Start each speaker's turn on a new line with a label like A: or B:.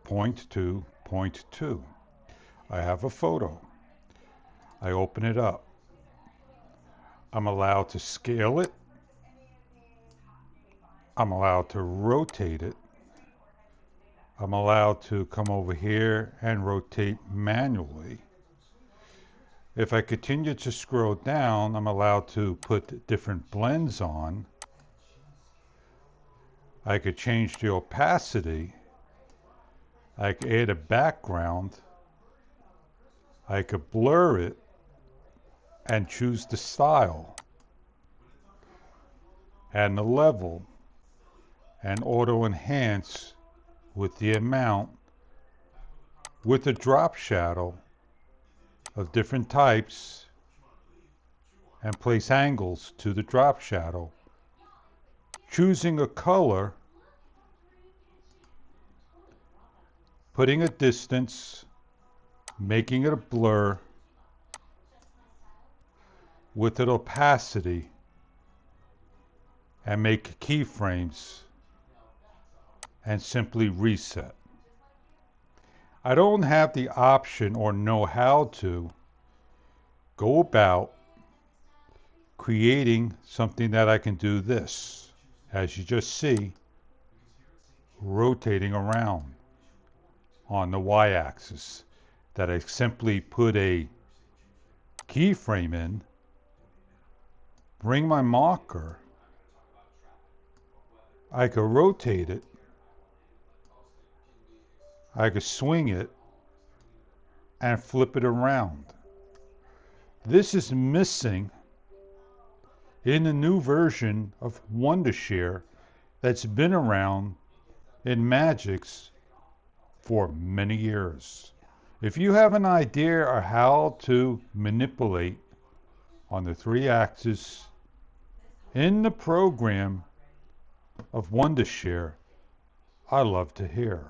A: point to point two. I have a photo. I open it up. I'm allowed to scale it. I'm allowed to rotate it. I'm allowed to come over here and rotate manually. If I continue to scroll down, I'm allowed to put different blends on. I could change the opacity. I could add a background. I could blur it and choose the style and the level and auto enhance with the amount with a drop shadow of different types and place angles to the drop shadow, choosing a color, putting a distance, making it a blur with an opacity, and make keyframes and simply reset. I don't have the option or know how to go about creating something that I can do this, as you just see, rotating around on the y-axis, that I simply put a keyframe in, bring my marker, I could rotate it, I could swing it, and flip it around. This is missing in the new version of Wondershare that's been around in magix for many years. If you have an idea of how to manipulate on the 3-axis in the program of Wondershare, I love to hear.